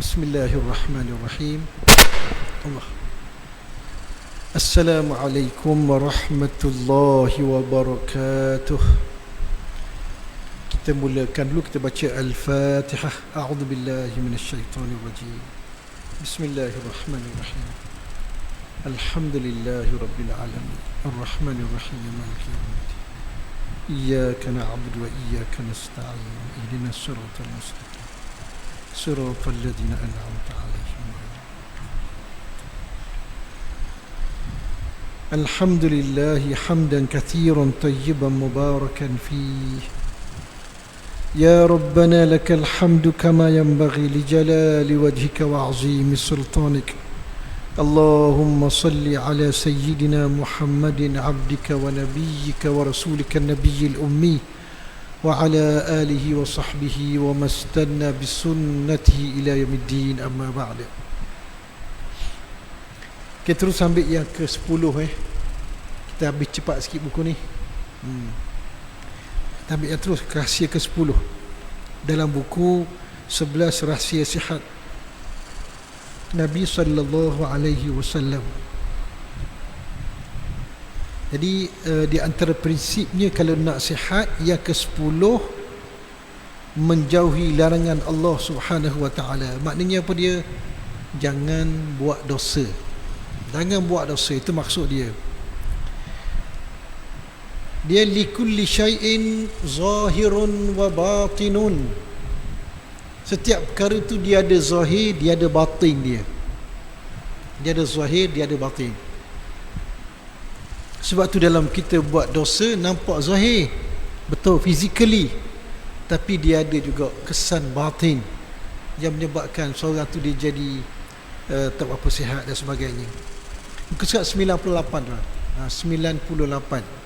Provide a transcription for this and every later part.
Bismillahirrahmanirrahim. Allah. Assalamualaikum warahmatullahi wabarakatuh. Kita mulakan dulu, kita baca Al-Fatihah. A'udzubillahi minasyaitonirrajim. Bismillahirrahmanirrahim. Alhamdulillahi rabbil alamin. Arrahmanirrahim. Maliki yaumiddin. Iyyaka na'budu wa iyyaka nasta'in. Ihdinas siratal mustaqim. Siratal ladzina an'amta 'alaihim. Alhamdulillahi hamdan katsiran tayyiban mubarakan fihi. Ya Rabbana lakal hamdu kama yanbaghi li jalali wajhika wa 'azimi sultanik. Allahumma salli ala sayyidina Muhammadin 'abdika wa nabiyyika wa rasulika an-nabiyyil ummi wa ala alihi wa sahbihi wa mastanna bisunnatihi ila yaumiddin, amma ba'da. Kita terus ambil yang ke-10 Kita habis cepat sikit buku ni. Kita ambil yang terus, rahsia ke-10 dalam buku 11 rahsia sihat Nabi sallallahu alaihi wasallam. Jadi di antara prinsipnya kalau nak sihat, yang ke-10 menjauhi larangan Allah Subhanahu wa taala. Maknanya apa dia? Jangan buat dosa. Jangan buat dosa, itu maksud dia. Dia likulli syai'in zahirun wa batinun. Setiap perkara itu dia ada zahir, dia ada batin dia. Dia ada zahir, dia ada batin. Sebab tu dalam kita buat dosa nampak zahir, betul, physically, tapi dia ada juga kesan batin yang menyebabkan seorang tu dia jadi tak apa sihat dan sebagainya. Muka surat 98 tu. 98.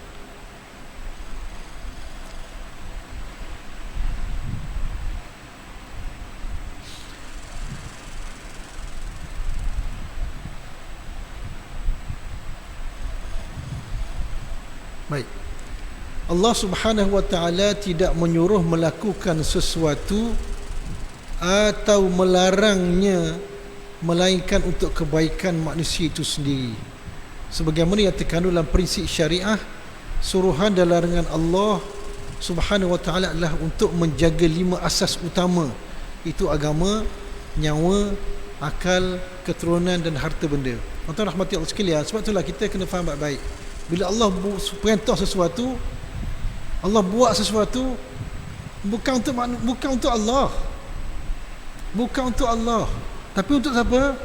Baik. Allah Subhanahu wa taala tidak menyuruh melakukan sesuatu atau melarangnya melainkan untuk kebaikan manusia itu sendiri. Sebagaimana yang terkandung dalam prinsip syariah, suruhan dan larangan Allah Subhanahu wa taala adalah untuk menjaga 5 asas utama, itu agama, nyawa, akal, keturunan dan harta benda. Tuan-tuan rahmati Allah sekalian, sebab itulah kita kena faham baik-baik. Bila Allah perintah sesuatu, Allah buat sesuatu, bukan untuk Allah. Bukan untuk Allah. Tapi untuk siapa?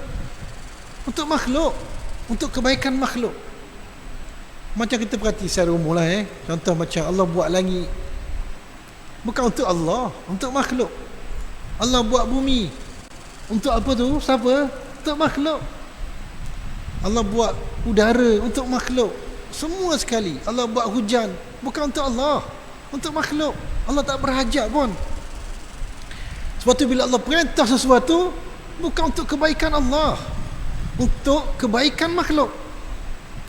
Untuk makhluk. Untuk kebaikan makhluk. Macam kita perhati secara umum lah. Contoh macam Allah buat langit. Bukan untuk Allah, untuk makhluk. Allah buat bumi. Untuk apa tu? Siapa? Untuk makhluk. Allah buat udara untuk makhluk. Semua sekali. Allah buat hujan, bukan untuk Allah, untuk makhluk. Allah tak berhajat pun. Sebab tu bila Allah perintah sesuatu, bukan untuk kebaikan Allah, untuk kebaikan makhluk,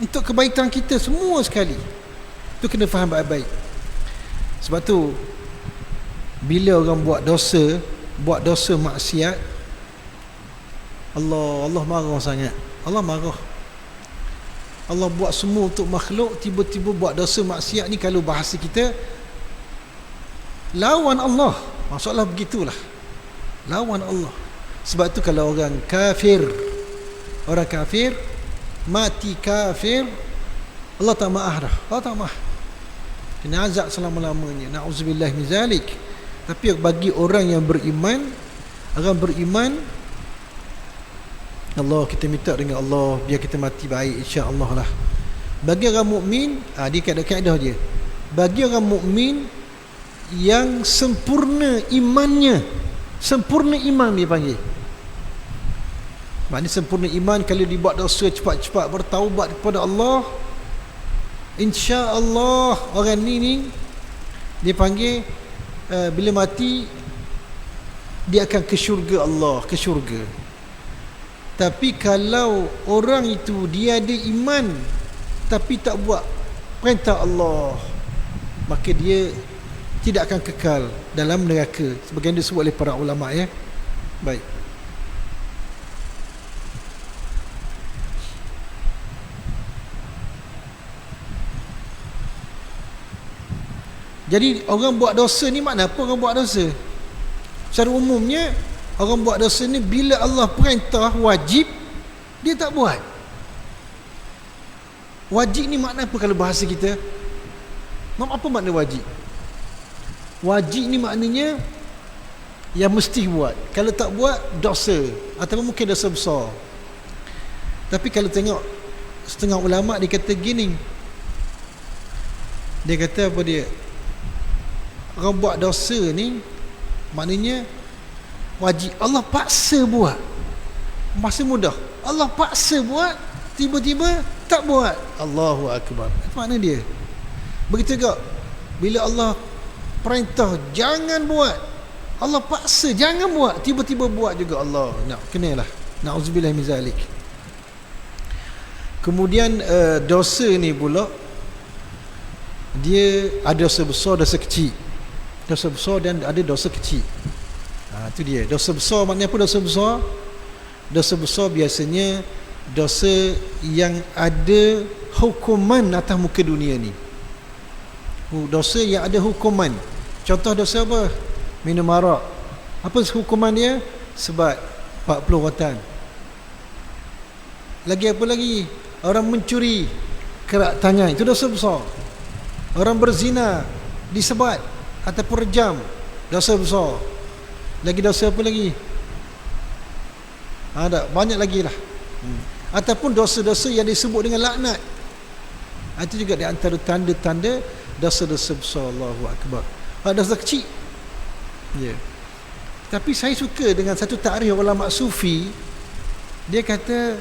untuk kebaikan kita semua sekali. Itu kena faham baik-baik. Sebab tu bila orang buat dosa maksiat, Allah marah sangat. Allah marah. Allah buat semua untuk makhluk, tiba-tiba buat dosa maksiat ni, kalau bahasa kita, lawan Allah. Maksudlah begitulah, lawan Allah. Sebab tu kalau orang kafir mati kafir, Allah tak maaf dah. Allah tak maaf, kena azab selama-lamanya. Na'udzubillah min zalik. Tapi bagi orang yang beriman, Allah, kita minta dengan Allah biar kita mati baik, insya-Allah lah. Bagi orang mukmin, dia kaedah dia. Bagi orang mukmin yang sempurna imannya, sempurna iman dia panggil. Maknanya sempurna iman, kalau dibuat dosa cepat-cepat bertaubat kepada Allah, insya-Allah orang ni dia panggil bila mati dia akan ke syurga Allah, ke syurga. Tapi kalau orang itu dia ada iman tapi tak buat perintah Allah, maka dia tidak akan kekal dalam neraka, sebagaimana disebut oleh para ulama. Baik. Jadi orang buat dosa ni makna apa orang buat dosa? Secara umumnya orang buat dosa ni bila Allah perintah wajib dia tak buat. Wajib ni makna apa kalau bahasa kita? Apa makna wajib? Wajib ni maknanya yang mesti buat. Kalau tak buat dosa, ataupun mungkin dosa besar. Tapi kalau tengok setengah ulama dia kata gini, dia kata apa dia, orang buat dosa ni maknanya wajib, Allah paksa buat. Masa mudah Allah paksa buat, tiba-tiba tak buat. Allahu Akbar. Apa makna dia? Begitu juga bila Allah perintah jangan buat, Allah paksa jangan buat, tiba-tiba buat juga. Allah nak kenalah, na'udzubillah min zalik. Kemudian dosa ni pula dia ada dosa besar, dosa kecil. Dosa besar dan ada dosa kecil. Itu dia. Dosa besar maknanya apa dosa besar? Dosa besar biasanya dosa yang ada hukuman atas muka dunia ni. Dosa yang ada hukuman. Contoh dosa apa? Minum arak. Apa hukuman dia? Sebat 40 rotan. Lagi apa lagi? Orang mencuri, kerak tangan, itu dosa besar. Orang berzina, disebat ataupun rejam, dosa besar. Lagi dosa apa lagi? Ada banyak lagi lah. Ataupun dosa-dosa yang disebut dengan laknat, itu juga di antara tanda-tanda dosa-dosa besar. Allahu Akbar. Dosa kecil, ya. Tapi saya suka dengan satu takrif ulama sufi. Dia kata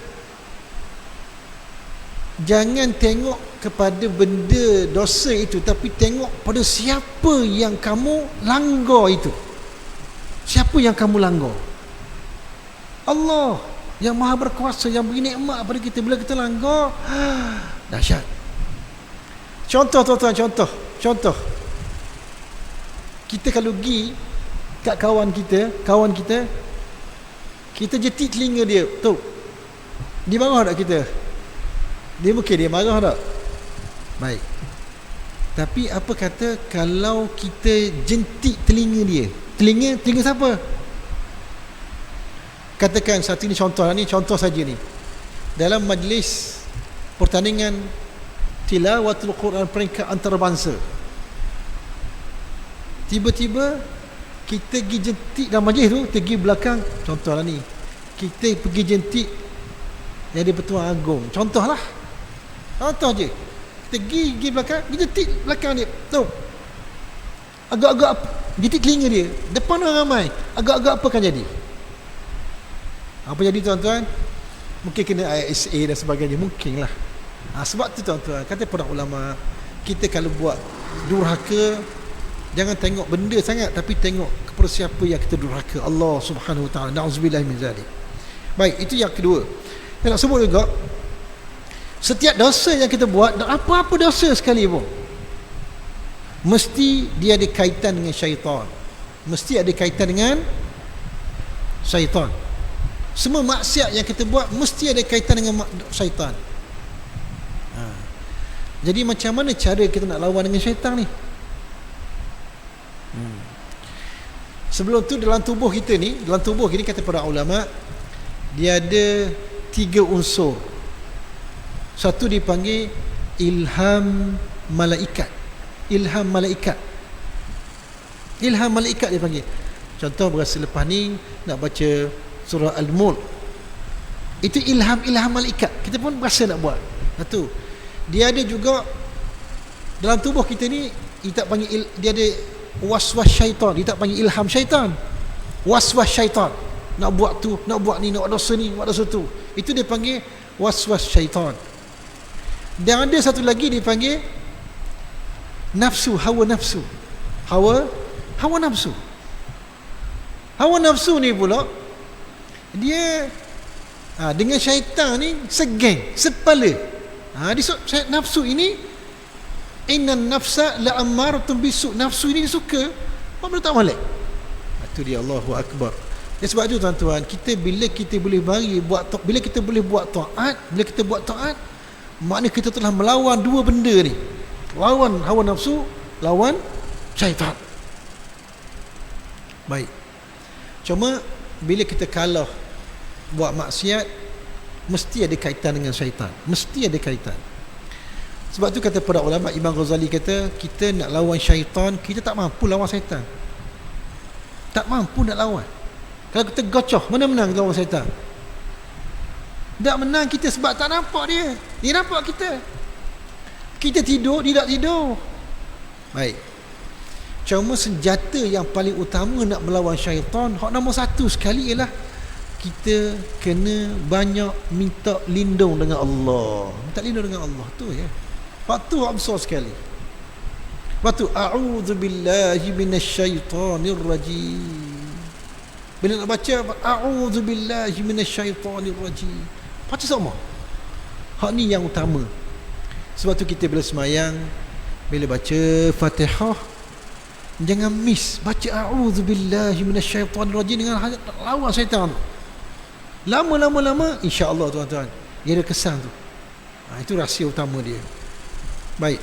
jangan tengok kepada benda dosa itu, tapi tengok pada siapa yang kamu langgar itu. Siapa yang kamu langgar? Allah yang maha berkuasa, yang beri nikmat pada kita. Bila kita langgar, dahsyat. Contoh tuan-tuan, contoh. Kita kalau pergi kat kawan kita jetik telinga dia, tu dia marah tak kita? Dia mungkin dia marah tak? Baik. Tapi apa kata kalau kita jentik telinga dia? Telinga siapa? Katakan satu ni contoh saja ni. Dalam majlis pertandingan tilawatul Quran peringkat antarabangsa, tiba-tiba kita pergi jentik dalam majlis tu, kita pergi belakang, contohlah ni, kita pergi jentik yang di Pertuan Agong, contoh je, kita pergi belakang, kita jentik belakang dia tu, agak-agak jentik telinga dia depan orang ramai, agak-agak apa akan jadi? Apa jadi tuan-tuan? Mungkin kena ISA dan sebagainya, mungkin lah. Sebab tu tuan-tuan, kata para ulama, kita kalau buat durhaka, jangan tengok benda sangat, tapi tengok kepada siapa yang kita durhaka. Allah Subhanahu Wa Taala. Na'udzubillah min zalik. Baik, itu yang kedua. Saya nak sebut juga, setiap dosa yang kita buat, apa-apa dosa sekali pun, mesti dia ada kaitan dengan syaitan. Mesti ada kaitan dengan syaitan. Semua maksiat yang kita buat mesti ada kaitan dengan syaitan. Jadi macam mana cara kita nak lawan dengan syaitan ni? Sebelum tu dalam tubuh kita ni kata para ulama, dia ada 3 unsur. Satu dipanggil ilham malaikat. Ilham malaikat dia panggil. Contoh berasa lepas ni nak baca surah Al-Mulk, itu ilham malaikat, kita pun berasa nak buat. Satu. Dia ada juga dalam tubuh kita ni, kita panggil dia ada waswas syaitan, dia tak panggil ilham syaitan, waswas syaitan, nak buat tu, nak buat ni, nak buat dosa ni, buat dosa tu, itu dia panggil waswas syaitan. Dan ada satu lagi dia panggil nafsu, hawa nafsu. Hawa nafsu ni pula dia dengan syaitan ni segeng, sepala. Nafsu ini, innan nafsa la'ammaratun bisu, nafsu ini dia suka apa benda tak molek. Itu dia. Allahu Akbar. Sebab itu tuan-tuan, bila kita boleh buat taat, maknanya kita telah melawan dua benda ni. Lawan hawa nafsu, lawan syaitan. Baik. Cuma bila kita kalah buat maksiat, mesti ada kaitan dengan syaitan. Mesti ada kaitan. Sebab tu kata para ulama, Imam Ghazali kata, kita nak lawan syaitan, kita tak mampu lawan syaitan. Tak mampu nak lawan. Kalau kita gocoh, mana menang lawan syaitan? Tak menang kita sebab tak nampak dia. Dia nampak kita. Kita tidur, dia tak tidur. Baik. Cuma senjata yang paling utama nak melawan syaitan, hak nombor satu sekali ialah kita kena banyak minta lindung dengan Allah. Minta lindung dengan Allah tu ya. Waktu besar sekali. Waktu a'udzubillahi minasyaitonir rajim. Bila nak baca a'udzubillahi minasyaitonir rajim, baca sama. Hak ni yang utama. Sebab tu kita bila semayang, bila baca Fatihah, jangan miss baca a'udzubillahi minasyaitonir rajim dengan lawan syaitan. Lama-lama insya-Allah tuan-tuan, dia ada kesan tu. Itu rahsia utama dia. Baik.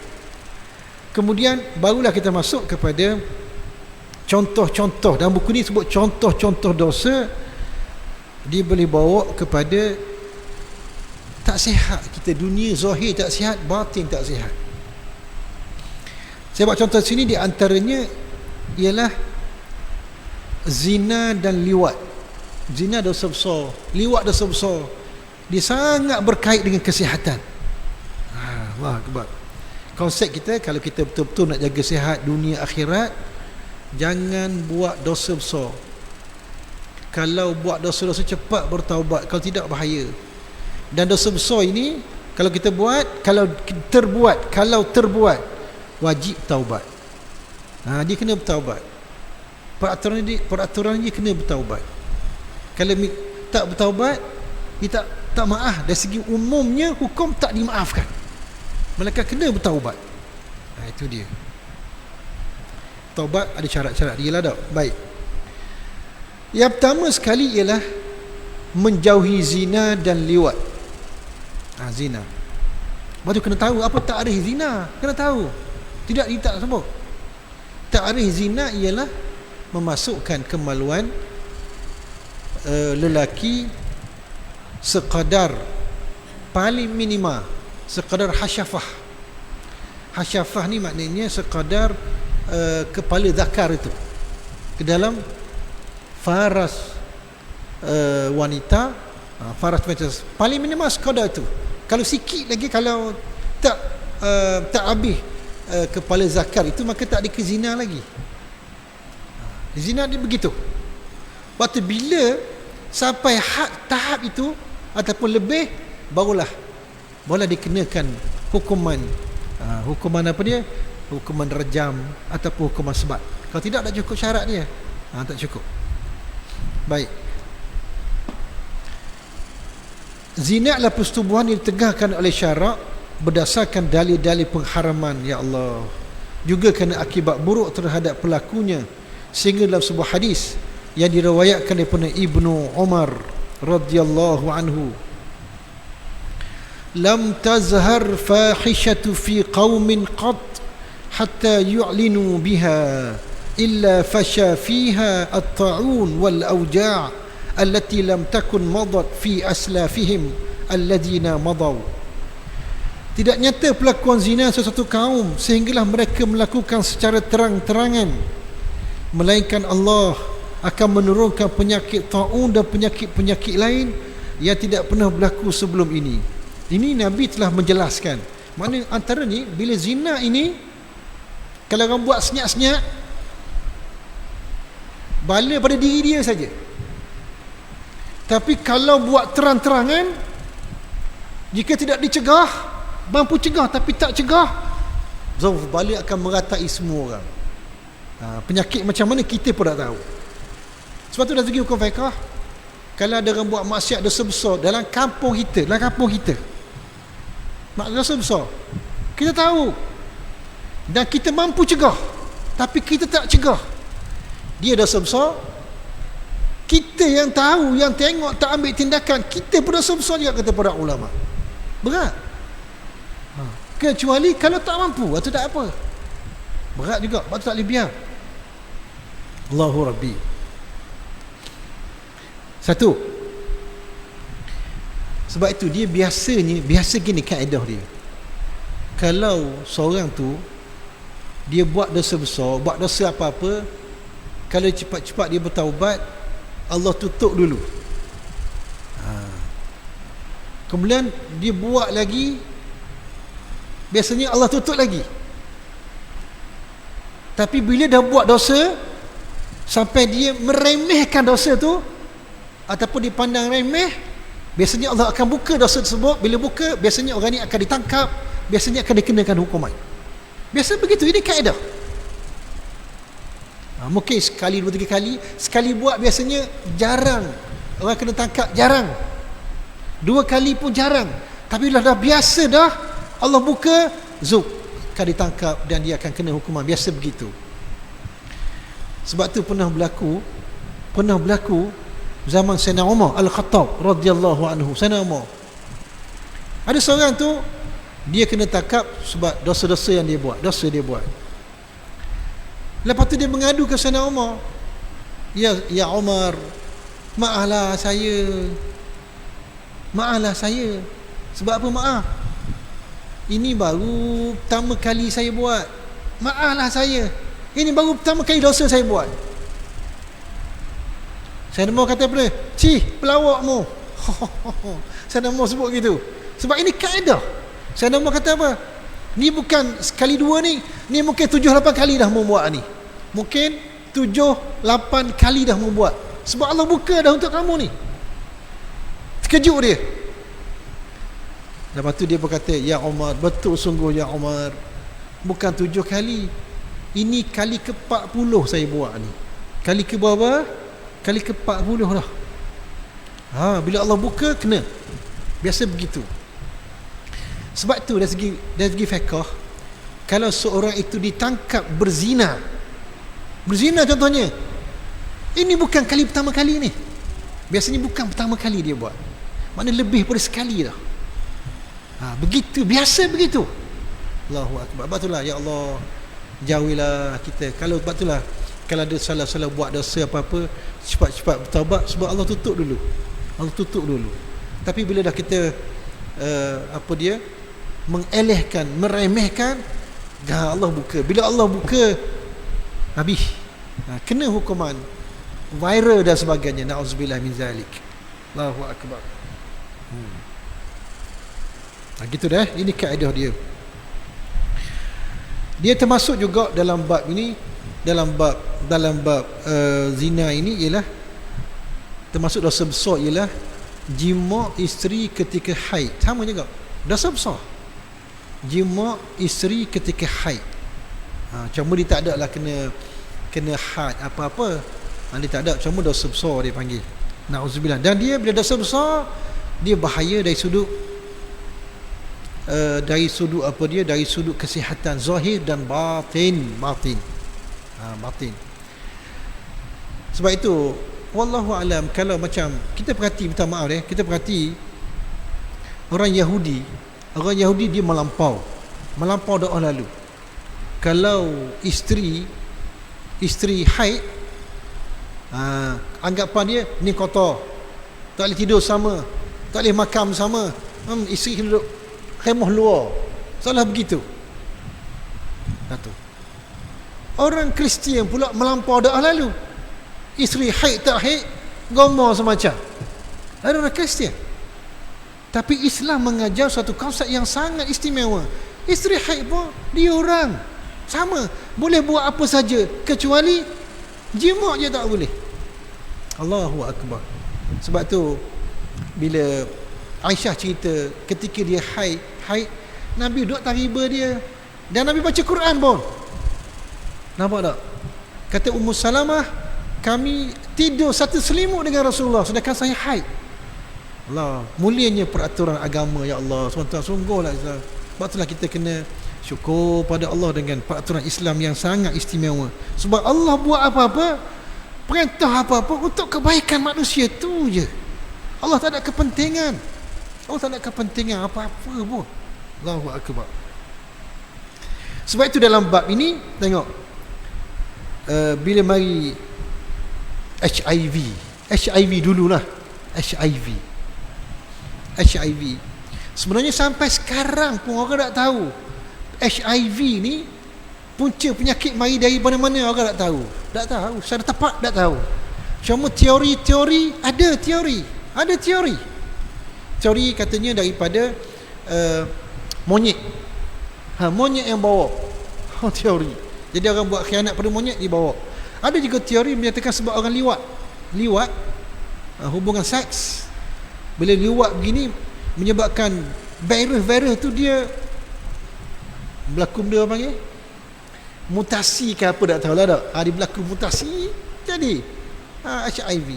Kemudian barulah kita masuk kepada contoh-contoh. Dalam buku ni sebut contoh-contoh dosa. Dia boleh bawa kepada tak sihat kita, dunia zahir tak sihat, batin tak sihat. Saya buat contoh sini, di antaranya ialah zina dan liwat. Zina dosa besar, liwat dosa besar. Dia sangat berkait dengan kesihatan. Allah Akbar. Konsep kita, kalau kita betul-betul nak jaga sihat dunia akhirat, jangan buat dosa besar. Kalau buat dosa-dosa, cepat bertaubat. Kalau tidak, bahaya. Dan dosa besar ini, kalau kita buat, kalau terbuat, wajib taubat. Dia kena bertaubat. Peraturan dia kena bertaubat. Kalau tak bertaubat, dia tak maaf. Dari segi umumnya, hukum tak dimaafkan. Mereka kena bertaubat. Itu dia. Taubat ada syarat-syarat dia lah tak? Baik. Yang pertama sekali ialah menjauhi zina dan liwat. Zina. Lepas tu kena tahu apa takrif zina. Kena tahu. Tidak, dia tak sebut. Takrif zina ialah memasukkan kemaluan lelaki sekadar paling minima, sekadar hasyafah. Hasyafah ni maknanya sekadar kepala zakar itu ke dalam faras wanita. Faras wanita paling minima sekadar itu. Kalau sikit lagi, kalau tak habis kepala zakar itu, maka tak ada kezina lagi. Zina dia begitu. Waktu bila sampai tahap itu ataupun lebih, barulah dikenakan hukuman. Hukuman apa dia? Hukuman rejam ataupun hukuman sebat. Kalau tidak, tak cukup syarat dia. Tak cukup. Baik. Zina adalah persetubuhan yang ditegakkan oleh syarak berdasarkan dalil-dalil pengharaman, ya Allah. Juga kerana akibat buruk terhadap pelakunya, sehingga dalam sebuah hadis yang diriwayatkan daripada Ibnu Umar radhiyallahu anhu, lam tazhar fahishatu fi qaumin qat hatta yu'linu biha illa fasha fiha at-ta'un wal awja' allati lam takun madat fi aslafihim alladhina madaw. Tidak nyata pelakuan zina sesuatu kaum sehinggalah mereka melakukan secara terang-terangan, melainkan Allah akan menurunkan penyakit ta'un dan penyakit-penyakit lain yang tidak pernah berlaku sebelum ini. Ini Nabi telah menjelaskan. Mana antara ni, bila zina ini, kalau orang buat senyap-senyap, bala pada diri dia saja. Tapi kalau buat terang-terangan, jika tidak dicegah, mampu cegah tapi tak cegah, bala akan meratai semua orang. Penyakit macam mana kita pun tak tahu. Sebab tu dari segi hukum fiqh, kalau ada orang buat maksiat dosa besar dalam kampung kita, dosa besar, kita tahu dan kita mampu cegah, tapi kita tak cegah, dia dosa besar. Kita yang tahu, yang tengok, tak ambil tindakan, kita pun dosa besar juga, kata para ulama. Berat. Kecuali kalau tak mampu, atau tak apa. Berat juga, sebab tu tak boleh biar. Allahu Rabbi. Satu, sebab itu dia biasa gini kaedah dia. Kalau seorang tu dia buat dosa besar, buat dosa apa-apa, kalau cepat-cepat dia bertaubat, Allah tutup dulu. Kemudian dia buat lagi, biasanya Allah tutup lagi. Tapi bila dah buat dosa sampai dia meremehkan dosa tu ataupun dipandang remeh, biasanya Allah akan buka dosa tersebut. Bila buka, biasanya orang ni akan ditangkap, biasanya akan dikenakan hukuman. Biasa begitu, ini kaedah. Mungkin sekali, dua, tiga kali. Sekali buat biasanya jarang orang kena tangkap, jarang. Dua kali pun jarang. Tapi bila dah biasa dah, Allah buka, zuk, akan ditangkap dan dia akan kena hukuman. Biasa begitu. Sebab tu pernah berlaku zaman Sayyidina Umar Al-Khattab radhiyallahu anhu. Sayyidina Umar, ada seorang tu dia kena tangkap sebab dosa-dosa yang dia buat, Lepas tu dia mengadu ke Sayyidina Umar, ya Umar, maaflah saya. Sebab apa maaf? Ini baru pertama kali saya buat. Maaflah saya. Ini baru pertama kali dosa saya buat. Sayyidina Umar kata apa? Cih, pelawakmu. Sayyidina Umar sebut gitu. Sebab ini kaedah. Sayyidina Umar kata apa? Ni bukan sekali dua ni mungkin 7-8 kali dah membuat ni. Mungkin 7-8 kali dah membuat. Sebab Allah buka dah untuk kamu ni. Terkejut dia. Lepas tu dia berkata, ya Umar, betul sungguh ya Umar, bukan 7 kali, ini kali ke-40 saya buat ni. Kali ke berapa? Kali ke-40 dah. Bila Allah buka, kena. Biasa begitu. Sebab tu dari segi fiqh, kalau seorang itu ditangkap berzina contohnya, ini bukan kali pertama kali ni. Biasanya bukan pertama kali dia buat. Maknanya lebih daripada sekali dah. Begitu, biasa begitu. Allahu Akbar. Sebab itulah, ya Allah, jauhilah kita. Kalau sebab itulah, kalau ada salah-salah buat dosa apa-apa, cepat-cepat bertaubat, sebab Allah tutup dulu. Tapi bila dah kita mengelehkan, meremehkan, Allah buka. Bila Allah buka, habis. Kena hukuman, viral dan sebagainya. Na'udzubillah min zalik. Allahu Akbar. Gitu dah. Ini kaedah dia. Dia termasuk juga dalam bab ini, dalam bab zina ini ialah termasuk dosa besar, ialah jima' isteri ketika haid. Sama juga, dosa besar. Jima' isteri ketika haid. Cuma dia tak ada lah kena had apa-apa. Dia tak ada, cuma dosa besar dia panggil. Na'udzubillah. Dan dia bila dosa besar, dia bahaya dari sudut dari sudut kesihatan zahir dan batin. Batin. Sebab itu wallahu alam, kalau macam kita perhati, minta maaf kita perhati orang Yahudi dia melampau doa lalu. Kalau isteri haid, anggapan dia ni kotor, tak boleh tidur sama, tak boleh makan sama, isteri duduk khemah luar. Salah begitu. Satu. Orang Kristian pula melampau doa lalu. Isteri haid tak haid, gomor semacam. Ada orang Kristian. Tapi Islam mengajar satu konsep yang sangat istimewa. Isteri haid pun dia orang sama, boleh buat apa saja kecuali jima' je tak boleh. Allahu Akbar. Sebab tu bila Aisyah cerita ketika dia haid, Nabi duduk atas riba dia, dan Nabi baca Quran pun. Nampak tak? Kata Ummu Salamah, kami tidur satu selimut dengan Rasulullah sedangkan saya haid. Allah, mulianya peraturan agama, ya Allah. Sungguhlah Islam. Sebab itulah kita kena syukur pada Allah dengan peraturan Islam yang sangat istimewa. Sebab Allah buat apa-apa, perintah apa-apa untuk kebaikan manusia tu je. Allah tak ada kepentingan. apa-apa pun. Allahu Akbar. Sebab itu dalam bab ini tengok, bila mari HIV dululah, HIV sebenarnya sampai sekarang pun orang tak tahu HIV ni punca penyakit mari dari mana-mana. Orang tak tahu secara tepat, tak tahu. Cuma teori katanya daripada monyet. Monyet yang bawa teori. Jadi orang buat khianat pada monyet dibawa. Ada juga teori menyatakan sebab orang liwat hubungan seks. Bila liwat begini menyebabkan virus tu dia berlaku benda apa panggil mutasi ke apa, tak tahulah tak. Dia berlaku mutasi jadi HIV.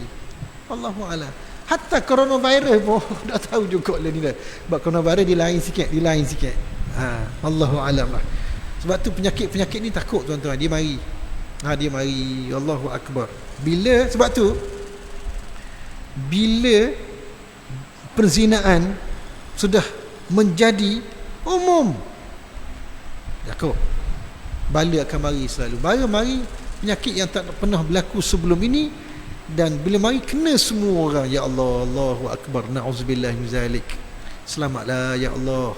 Allahu a'lam. Hatta coronavirus pun tak tahu juga lah ni dah. Sebab coronavirus dia lain sikit. Allahu a'lam lah. Sebab tu penyakit ni takut tuan-tuan, dia mari. Allahu akbar. Sebab tu bila perzinaan sudah menjadi umum, takut bala akan mari selalu. Bala mari penyakit yang tak pernah berlaku sebelum ini, dan bila mari kena semua orang. Ya Allah, Allahu akbar, na'udzubillah min zalik. Selamatlah ya Allah.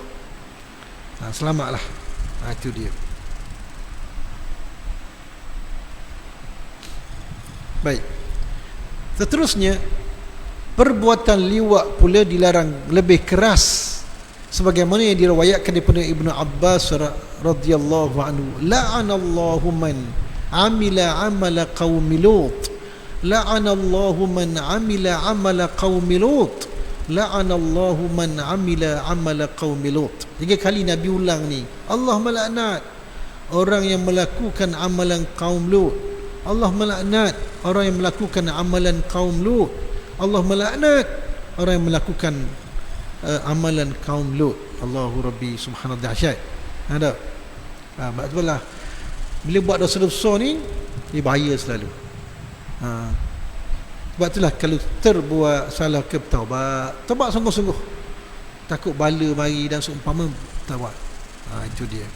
Selamatlah. Itu dia. Baik. Seterusnya, perbuatan liwat pula dilarang lebih keras, sebagaimana yang diriwayatkan daripada Ibnu Abbas radhiyallahu anhu. La'anallahu man amila amala qaumi Lut. La'anallahu man amila amala qaumi Lut. La'anallahu man amila amala qaumi Lut. 3 kali Nabi ulang ni. Allah melaknat orang yang melakukan amalan kaum Lut. Allah melaknat orang yang melakukan amalan kaum Lut. Allah melaknat orang yang melakukan amalan kaum Lut. Allahu Rabbi subhanahu dahsyat. Ada. Maksudlah bila buat dosa-dosa ni dia bahaya selalu. Sebab itulah kalau terbuat salah ke taubat sungguh-sungguh. Takut bala mari dan seumpama taubat. Itu dia.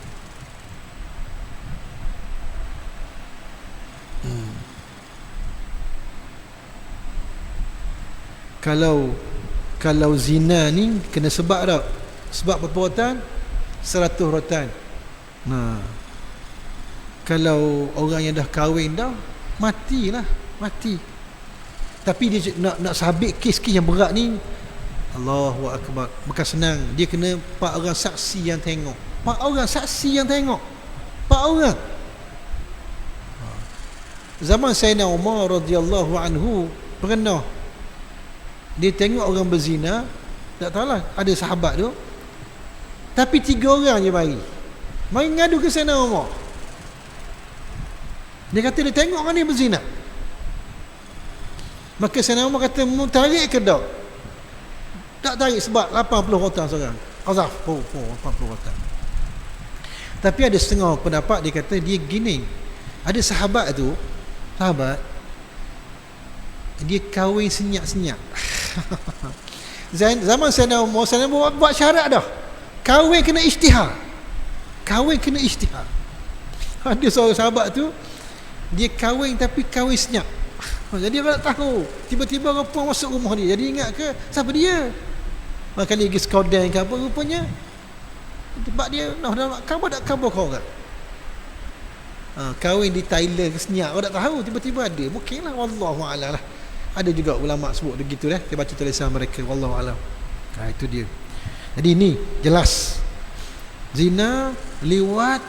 Kalau zina ni kena sebab tak? Sebab perbuatan 100 rotan. Kalau orang yang dah kahwin dah, mati. Tapi dia nak sabit kes yang berat ni, Allahu akbar, bukan senang. Dia kena 4 orang saksi yang tengok. 4 orang saksi yang tengok. 4 orang. Zaman Sayyidina Umar radhiyallahu anhu pernah dia tengok orang berzina, tak tahulah ada sahabat tu, tapi 3 orang je mari ngadu ke Sayyidina Umar. Dia kata dia tengok orang ni berzina. Maka Sayyidina Umar kata, mu tarik ke tak? Tak tarik sebab 80 rotan seorang. Azaf 80 rotan. Tapi ada setengah pendapat dia kata dia gini. Ada sahabat dia kahwin senyap-senyap. Zaman Sayyidina Umar buat syarat dah. Kahwin kena isytihar. Ada seorang sahabat tu, dia kahwin tapi kahwin senyap. Jadi orang tak tahu. Tiba-tiba orang puan masuk rumah dia. Jadi ingat ke siapa dia? Maka dia pergi skodan ke apa rupanya. Sebab dia nak khabar tak khabar kau orang. Kahwin di Thailand ke senyap, orang tak tahu, tiba-tiba ada. Mungkinlah, wallahu a'lam lah. Ada juga ulama sebut begitu dah. Kita baca tulisan mereka, wallahu a'lam. Itu dia. Jadi ini jelas zina, liwat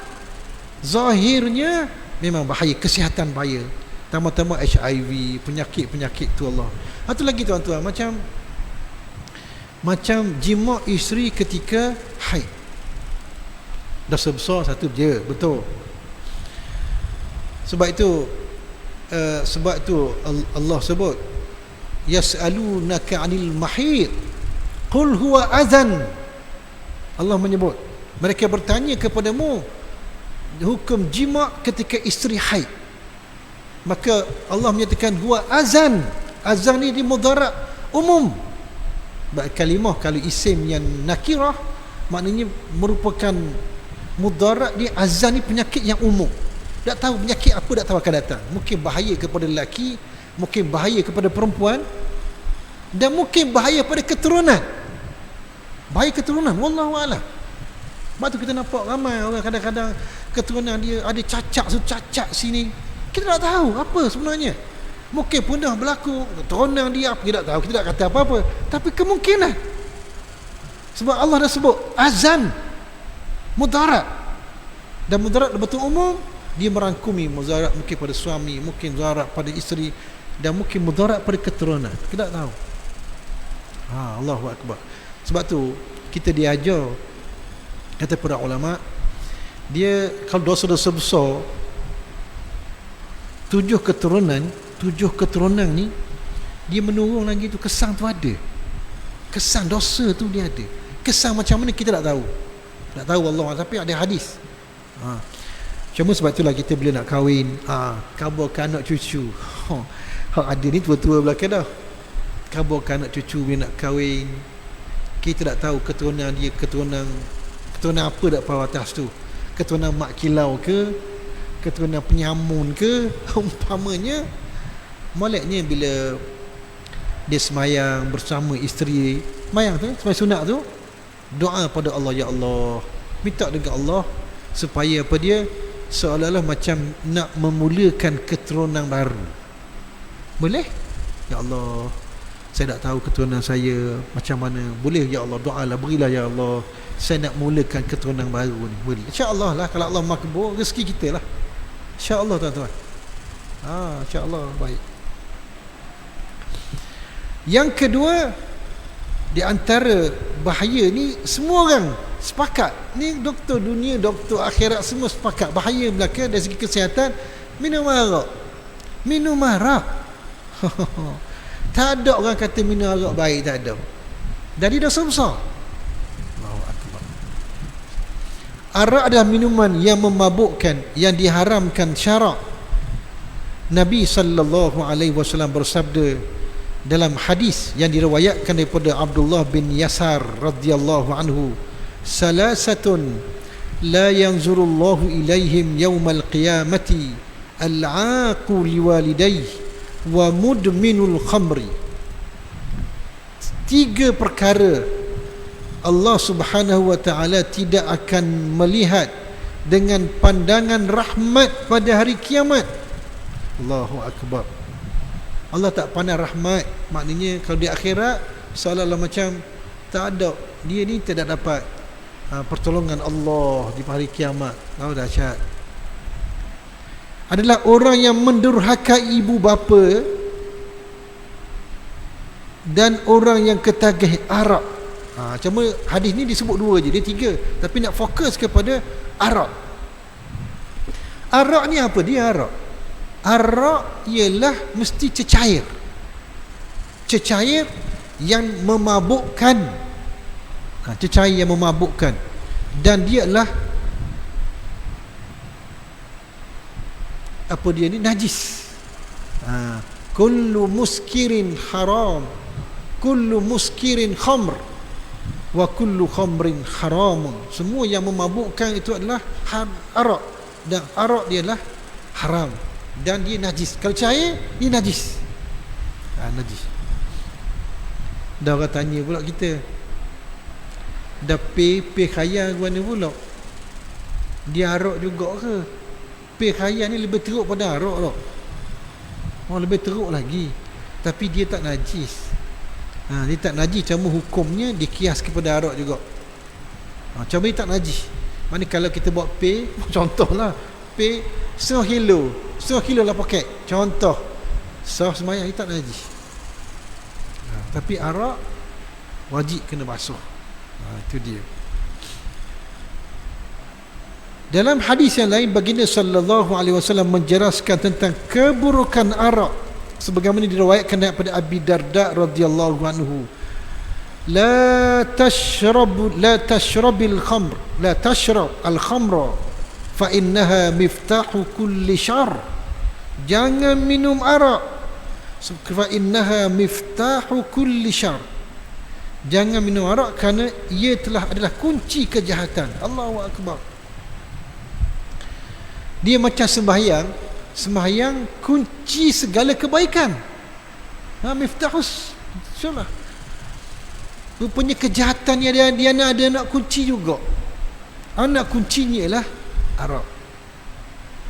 zahirnya memang bahaya, kesihatan bahaya. Tambah-tambah HIV, penyakit-penyakit tu Allah. Satu lagi tuan-tuan, macam jima isteri ketika haid. Dosa besar satu je, betul. Sebab itu Allah sebut yas'alunaka 'anil mahid qul huwa adhan. Allah menyebut, mereka bertanya kepadamu hukum jima ketika isteri haid. Maka Allah menyatakan huwa azan. Azan ni di mudhara' umum. Kalimah kalau isim yang nakirah maknanya merupakan Mudarat ni, azan ni penyakit yang umum. Tak tahu penyakit apa, tak tahu akan datang. Mungkin bahaya kepada lelaki, mungkin bahaya kepada perempuan, dan mungkin bahaya pada keturunan. Bahaya keturunan, wallahu a'lam. Sebab tu kita nampak ramai orang kadang-kadang keturunan dia ada cacat sini. Kita tak tahu apa sebenarnya. Mungkin pernah berlaku keturunan dia, kita tak tahu, kita tak kata apa-apa, tapi kemungkinan. Sebab Allah dah sebut azan mudarat, dan mudarat betul umum, dia merangkumi mudarat mungkin pada suami, mungkin mudarat pada isteri, dan mungkin mudarat pada keturunan. Kita tak tahu. Allahu akbar. Sebab tu kita diajar, kata para ulama, dia kalau dosa-dosa besar, 7 keturunan ni dia menurun lagi tu, kesan tu ada. Kesan dosa tu dia ada. Kesan macam mana kita tak tahu. Tak tahu Allah, tapi ada hadis. Cuma sebab itulah kita bila nak kahwin, kabarkan anak cucu. Ada ni tua-tua belakang dah. Kabarkan anak cucu bila nak kahwin. Kita tak tahu keturunan dia, keturunan apa dak bawah atas tu. Keturunan mak kilau ke, keturunan penyamun ke, umpamanya. Moleknya bila dia semayang bersama isteri, semayang tu, semayang sunat tu, doa pada Allah, ya Allah, minta dengan Allah supaya apa dia, seolah-olah macam nak memulakan keturunan baru. Boleh? Ya Allah, saya tak tahu keturunan saya macam mana. Boleh ya Allah, doalah, berilah ya Allah, saya nak mulakan keturunan baru ni. Boleh, insya-Allah lah, kalau Allah makbul, rezeki kita lah, insya-Allah tuan-tuan. Insya-Allah baik. Yang kedua, di antara bahaya ni, semua orang sepakat, ni doktor dunia, doktor akhirat, semua sepakat bahaya belaka dari segi kesihatan minum arak. Minum arak. Tak ada orang kata minum arak baik, tak ada. Jadi dosa besar. Allahu akbar. Arak adalah minuman yang memabukkan, yang diharamkan syarak. Nabi sallallahu alaihi wasallam bersabda dalam hadis yang diriwayatkan daripada Abdullah bin Yasar radhiyallahu anhu, salasatun la yanzurullahu ilaihim yaumal qiyamati al-aaqu liwalidayhi wa mudminul khamri. 3 perkara Allah Subhanahu wa taala tidak akan melihat dengan pandangan rahmat pada hari kiamat. Allahu akbar. Allah tak pandang rahmat, maknanya kalau di akhirat seolah-olah macam tak ada, dia ni tidak dapat pertolongan Allah di hari kiamat. Dahsyat. Adalah orang yang mendurhaka ibu bapa dan orang yang ketagih arak. Cuma hadis ni disebut 2 je, dia 3, tapi nak fokus kepada arak. Arak ni apa dia arak? Arak ialah mesti cecair. Cecair yang memabukkan. Cecair yang memabukkan. Dan dia adalah apa dia ni? Najis. Kullu muskirin haram, kullu muskirin khamr, wa kullu khamrin haram. Semua yang memabukkan itu adalah arak, dan arak dia adalah haram, dan dia najis. Kalau cair, dia najis. Najis. Dah orang tanya pula kita, dah pay khayal ke mana pula? Dia arak juga ke? Pay khayal ni lebih teruk pada arak tau. Lebih teruk lagi. Tapi dia tak najis. Dia tak najis, cuma hukumnya dikias kepada arak juga. Cuma dia tak najis. Mana kalau kita buat pay, contohlah, pay 1/2 kilo lah paket, contoh sah semayang, dia tak najis. Tapi arak wajib kena basuh. Itu dia. Dalam hadis yang lain, baginda sallallahu alaihi wasallam menjelaskan tentang keburukan arak, sebagaimana diriwayatkan daripada Abi Darda radhiyallahu anhu, la tashrabil khamr, la tashrab al khamra fa innaha miftahu kulli syarr. Jangan minum arak, fa innaha miftahu kulli syarr. Jangan minum arak kerana ia adalah kunci kejahatan. Allahu akbar. Dia macam sembahyang kunci segala kebaikan. Miftahus syurah. Rupanya kejahatan yang dia ada anak kunci juga. Anak kuncinya ialah Arab.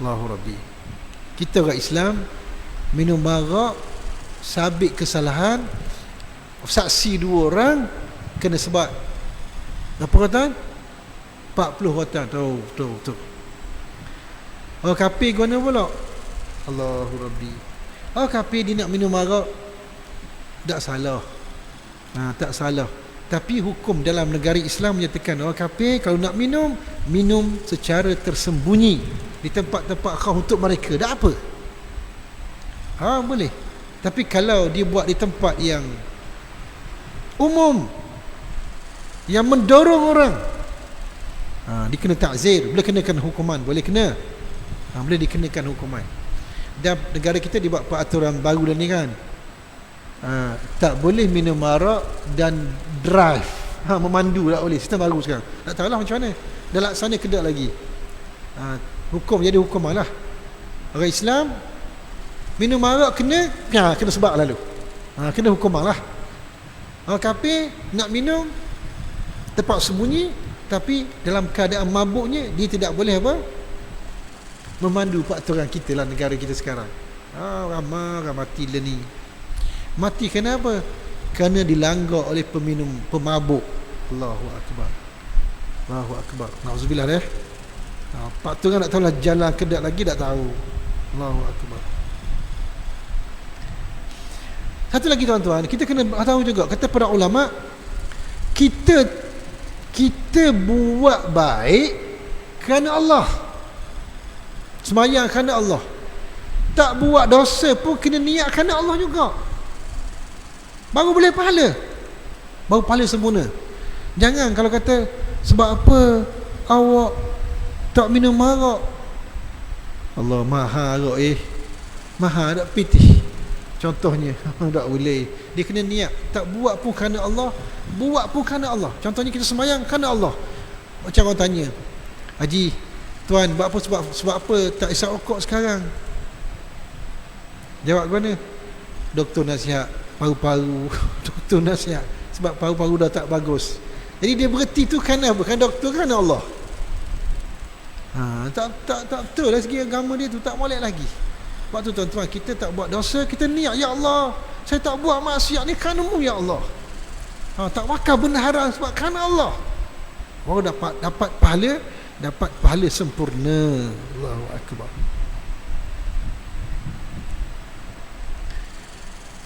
Allahu Rabbi. Kita orang Islam minum arak, sabit kesalahan, saksi 2 orang, kena sebat berapa rotan? 40 rotan. Tahu. Orang kafir guna pula. Allahu Rabbi. Orang kafir dia nak minum arak, tak salah. Tak salah. Tapi hukum dalam negara Islam menyatakan orang kafir kalau nak minum secara tersembunyi di tempat-tempat khas untuk mereka. Tak apa. Boleh. Tapi kalau dia buat di tempat yang umum, yang mendorong orang, dia kena takzir, boleh kenakan hukuman, boleh dikenakan hukuman. Dan negara kita dibuat peraturan baru dah ni kan. Tak boleh minum arak dan drive, memandu tak boleh. Sistem baru sekarang. Tak tahulah macam mana dah laksana ke tak lagi. Hukum jadi hukuman lah. Orang Islam minum arak kena sebab lalu, kena hukuman lah. Orang kafir nak minum tempat sembunyi, tapi dalam keadaan mabuknya dia tidak boleh memandu peraturan kita lah, negara kita sekarang. Ramai mati ni. Mati kenapa? Kerana dilanggar oleh pemabuk. Allahu Akbar. Nauzubillah deh. Pak tu kan tak tahulah jalan kedak lagi, tak tahu. Allahu Akbar. Satu lagi tuan-tuan, kita kena tahu juga, kata para ulama, kita buat baik kerana Allah. Sembahyang kerana Allah. Tak buat dosa pun kena niat kerana Allah juga. Baru boleh pahala. Baru pahala sempurna. Jangan kalau kata sebab apa awak tak minum arak. Allah maha arak maha tak pitih. Contohnya tak boleh. Dia kena niat. Tak buat pun kerana Allah, buat pun kerana Allah. Contohnya kita sembahyang kerana Allah. Macam orang tanya, Haji, tuan buat apa sebab apa tak isap rokok sekarang? Jawab mana? Doktor nasihat paru-paru. Doktor nasihat sebab paru-paru dah tak bagus. Jadi dia berhenti tu kerana apa? Kerana doktor, kerana Allah. Tak betul lah segi agama dia tu, tak molek lagi. Sebab tu tuan-tuan, kita tak buat dosa, kita niat, ya Allah, saya tak buat maksiat ni kerana-Mu ya Allah. Tak wakar benda haram sebab kerana Allah. Baru dapat pahala sempurna. Allahu Akbar.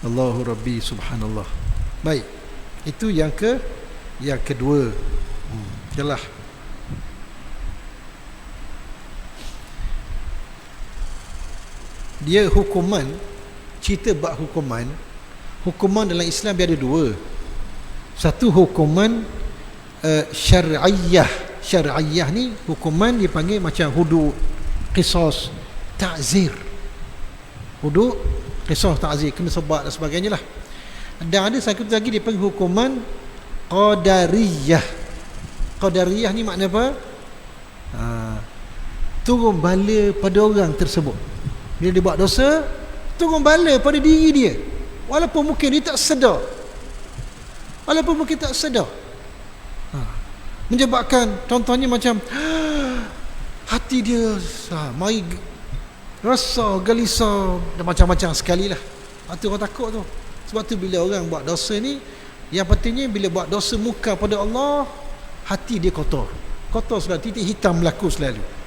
Allahu Rabbi subhanallah. Baik. Itu yang kedua. Jelas. Dia hukuman, cerita bab hukuman dalam Islam dia ada 2. Satu hukuman syar'iyah. Syar'iyah ni hukuman dipanggil macam hudud, qisas, ta'zir. Hudud, qisas, ta'zir, kena sebat dan sebagainya lah. Dan ada satu lagi dipanggil hukuman qadariyah. Qadariyah ni makna apa? Turun bala pada orang tersebut. Bila dia buat dosa, turun bala pada diri dia, walaupun mungkin dia tak sedar, menyebabkan contohnya macam hati dia mari rasa gelisah dan macam-macam sekali lah. Itu orang takut tu. Sebab tu bila orang buat dosa ni, yang pentingnya bila buat dosa muka pada Allah, hati dia kotor sudah, titik hitam berlaku selalu.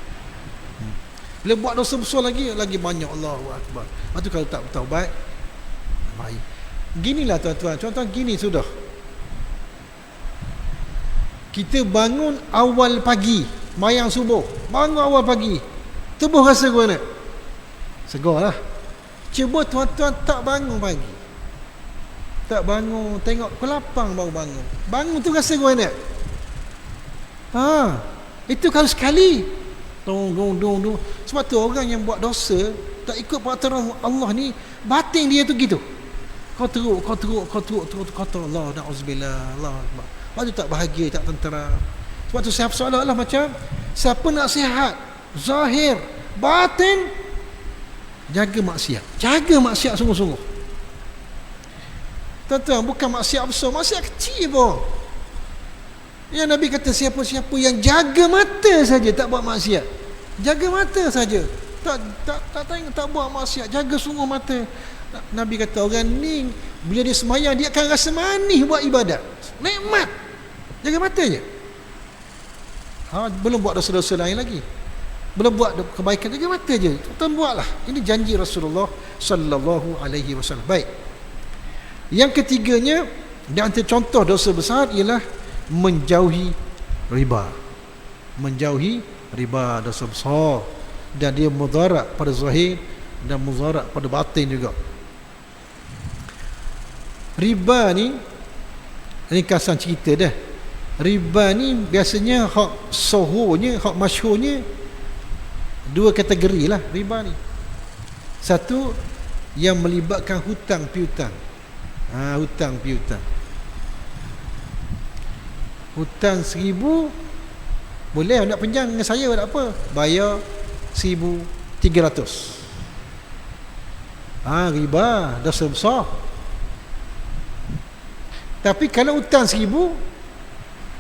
Bila buat dosa besar lagi banyak. Allahu Akbar. Lepas tu kalau tak bertaubat, baik. Ginilah tuan-tuan, contoh gini sudah. Kita bangun awal pagi, mayang subuh, bangun awal pagi, tubuh rasa ke mana? Segar lah. Cuba tuan-tuan tak bangun pagi, tak bangun, tengok pukul 8 baru bangun tu rasa ke mana? Itu kalau sekali. Dong. Sebab tu orang yang buat dosa, tak ikut peraturan Allah ni, batin dia tu gitu. Kau teruk Allah, na'uzubillah, Allah Akbar. Sebab tu tak bahagia, tak tentera. Sebab tu seolah-olah macam siapa nak sihat zahir, batin, jaga maksiat. Jaga maksiat sungguh-sungguh. Tuan-tuan, bukan maksiat besar, maksiat kecil pun. Yang Nabi kata, siapa-siapa yang jaga mata saja tak buat maksiat, jaga mata saja, tak tengok, tak buat maksiat, jaga sungguh mata. Nabi kata orang ni bila dia semayang dia akan rasa manis buat ibadat, nikmat. Jaga mata je. Belum buat dosa-dosa lain lagi, belum buat kebaikan, jaga mata je. Tuan buatlah. Ini janji Rasulullah sallallahu alaihi wasallam. Baik. Yang ketiganya, di antara contoh dosa besar ialah menjauhi riba. Menjauhi riba dosa besar, dan dia mudarat pada zahir dan mudarat pada batin juga. Riba ni ringkasan cerita dah. Riba ni biasanya hak sohornya, hak masyhurnya dua kategori lah riba ni. Satu yang melibatkan hutang piutang. Hutang piutang. Hutang 1,000, boleh nak pinjam dengan saya, tak apa, bayar 1,300. Riba, dosa besar. Tapi kalau hutang 1,000,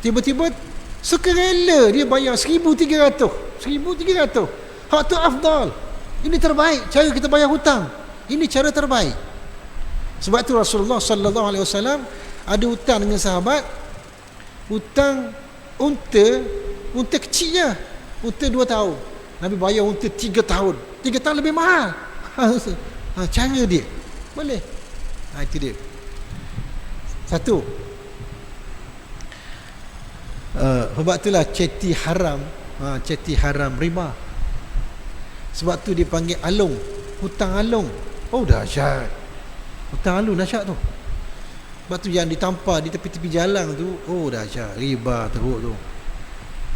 tiba-tiba sukarela dia bayar 1,300. 1,300. Hak tu afdal. Ini terbaik cara kita bayar hutang. Ini cara terbaik. Sebab tu Rasulullah sallallahu alaihi wasallam ada hutang dengan sahabat. Hutang unta kecil je, unta 2 tahun. Nabi bayar unta 3 tahun. 3 tahun lebih mahal. Cara dia boleh. Itu dia. Satu, sebab itulah ceti haram, ceti haram riba. Sebab tu dia panggil alung, hutang alung. Dahsyat. Hutang alung dahsyat tu. Sebab tu yang ditampar di tepi-tepi jalan tu, dahsyat, riba teruk tu.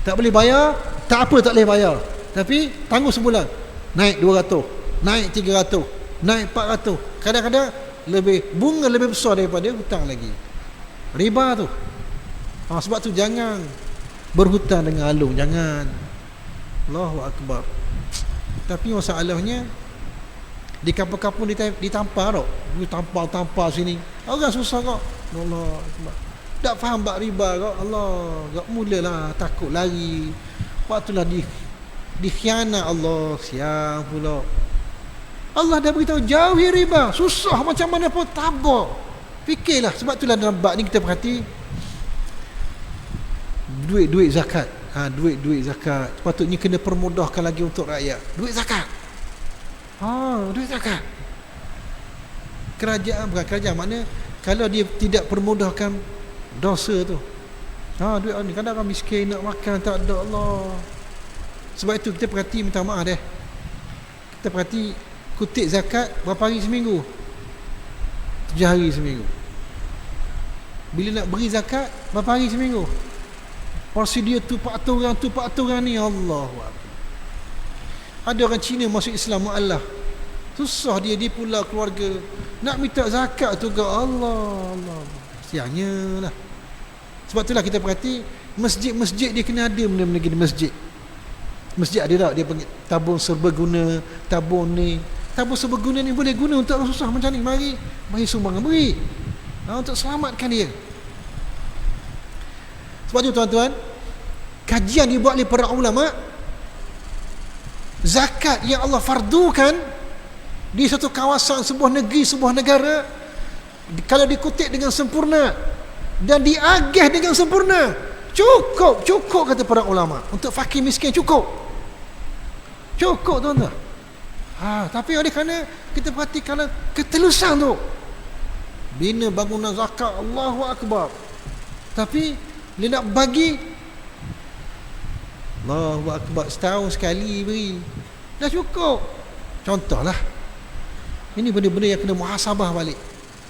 Tak boleh bayar, tak apa, tak boleh bayar. Tapi tangguh sebulan, naik 200, naik 300, naik 400. Kadang-kadang lebih, bunga lebih besar daripada hutang lagi. Riba tu. Sebab tu jangan berhutang dengan alung, jangan. Allahu akbar. Tapi masalahnya di kampung-kampung ditampar tau. Tampar sini. Orang susah kau. Allah akbar. Tak faham bab riba kau. Allah, kau mulalah takut lari. Waktulah dikhianat Allah, siang pula. Allah dah beritahu jauhi riba. Susah macam mana pun tabah. Fikirlah. Sebab itulah dalam bab ni kita perhati duit zakat. Duit zakat patutnya kena permudahkan lagi untuk rakyat. Duit zakat. Duit zakat. Bukan kerajaan, makna kalau dia tidak permudahkan dosa tu. Duit ni kadang orang miskin nak makan tak ada, Allah. Sebab itu kita perhati, minta maaf kita perhati kutip zakat berapa hari seminggu? 7 hari seminggu. Bila nak beri zakat berapa hari seminggu? Prosedur tu peraturan ni, Allah. Ada orang Cina masuk Islam, Allah, susah dia pula keluarga nak minta zakat tu ke, Allah. Siangnya lah. Sebab itulah kita perhati masjid-masjid dia kena ada benda-benda gini. Masjid ada tak dia panggil tabung serbaguna, tabung serbaguna ni boleh guna untuk orang susah macam ni, mari sumbangan, beri untuk selamatkan dia. Sebab itu tuan-tuan, kajian dibuat oleh para ulama, zakat yang Allah fardukan di satu kawasan, sebuah negeri, sebuah negara, kalau dikutip dengan sempurna dan diagih dengan sempurna, cukup kata para ulama untuk fakir miskin, cukup tuan-tuan. Tapi oleh kerana kita perhati kalau ketelusan tu, bina bangunan zakat, Allahu akbar, tapi dia nak bagi, Allahu akbar, setahun sekali beri, dah cukup. Contohlah, ini benda-benda yang kena muhasabah balik.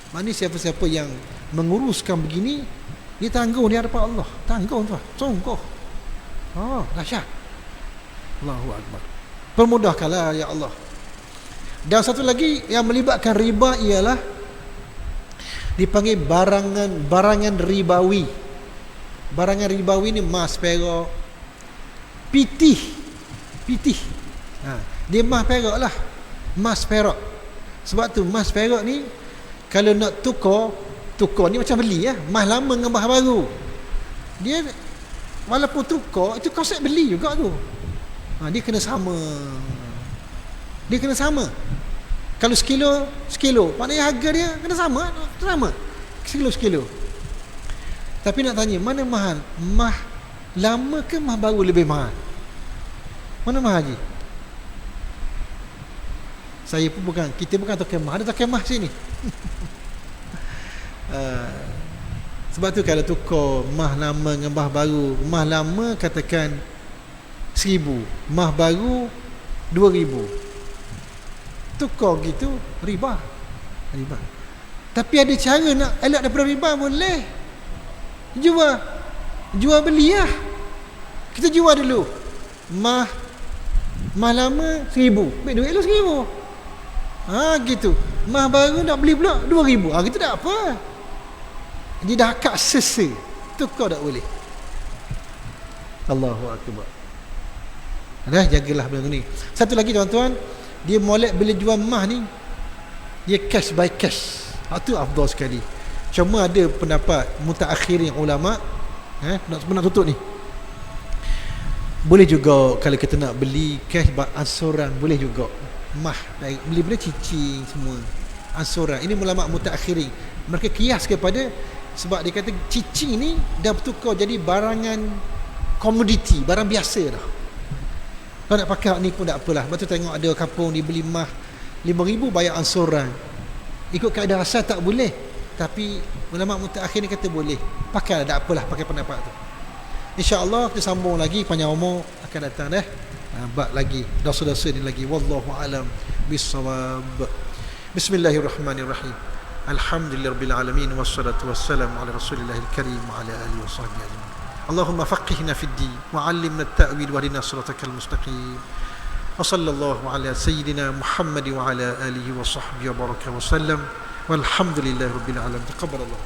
Mana siapa-siapa yang menguruskan begini, dia tanggung di hadapan Allah. Tanggung tuan, sungguh. Dahsyat. Allahu akbar. Permudahkanlah ya Allah. Dan satu lagi yang melibatkan riba ialah dipanggil barangan ribawi. Barangan ribawi ni emas, perak, pitih. Dia emas perak lah. Emas perak. Sebab tu emas perak ni kalau nak tukar ni macam beli ya. Emas lama dengan emas baru. Dia walaupun tukar, itu konsep beli juga tu. Dia kena sama. Dia kena sama. Kalau sekilo, maknanya harga dia kena sama. Sekilo. Tapi nak tanya, mana mahal? Emas lama ke emas baru lebih mahal? Mana mahal haji? Kita bukan token emas. Ada token emas sini. Sebab tu kalau tukar emas lama dengan emas baru, emas lama katakan 1,000, emas baru 2,000, tukar gitu riba. Tapi ada cara nak elak daripada riba, boleh. Jual beli lah. Kita jual dulu emas lama 1,000, ambil duit lu 1,000. Gitu. Emas baru nak beli pula 2,000. Gitu tak apa. Dia dah akad sesa. Tukar tak boleh. Allahu akbar. Jagalah benda ni. Satu lagi tuan-tuan, dia molek bila jual emas ni, dia cash by cash. Itu afdal sekali. Cuma ada pendapat mutaakhirin ulama, nak tutup ni, boleh juga kalau kita nak beli cash by ansuran, boleh juga. Emas beli benda cicing semua ansuran. Ini ulama mutaakhirin, mereka kias kepada, sebab dia kata cicing ni dah bertukar jadi barangan komoditi, barang biasa dah. Kalau nak pakai ni pun tak apalah. Lepas tu tengok ada kampung dia beli emas 5,000 bayar ansuran. Ikut kaedah asal tak boleh, tapi ulama mutaakhirin kata boleh. Pakai tak apalah, pakai pendapat tu. InsyaAllah kita sambung lagi, panjang umur akan datang bab lagi dosa-dosa ni lagi. Wallahu alam bissawab. Bismillahirrahmanirrahim. Alhamdulillahirabbil alamin wassalatu wassalamu ala rasulillahil karim wa ala alihi washabbihi ajmain. Allahumma faqihna fid din wa 'allimna at-ta'wil wa hdina siratal mustaqim. Wa sallallahu ala sayyidina Muhammad wa ala alihi wa sahbihi wa baraka wa sallam. Walhamdulillahirabbil alamin. Taqabbalallah.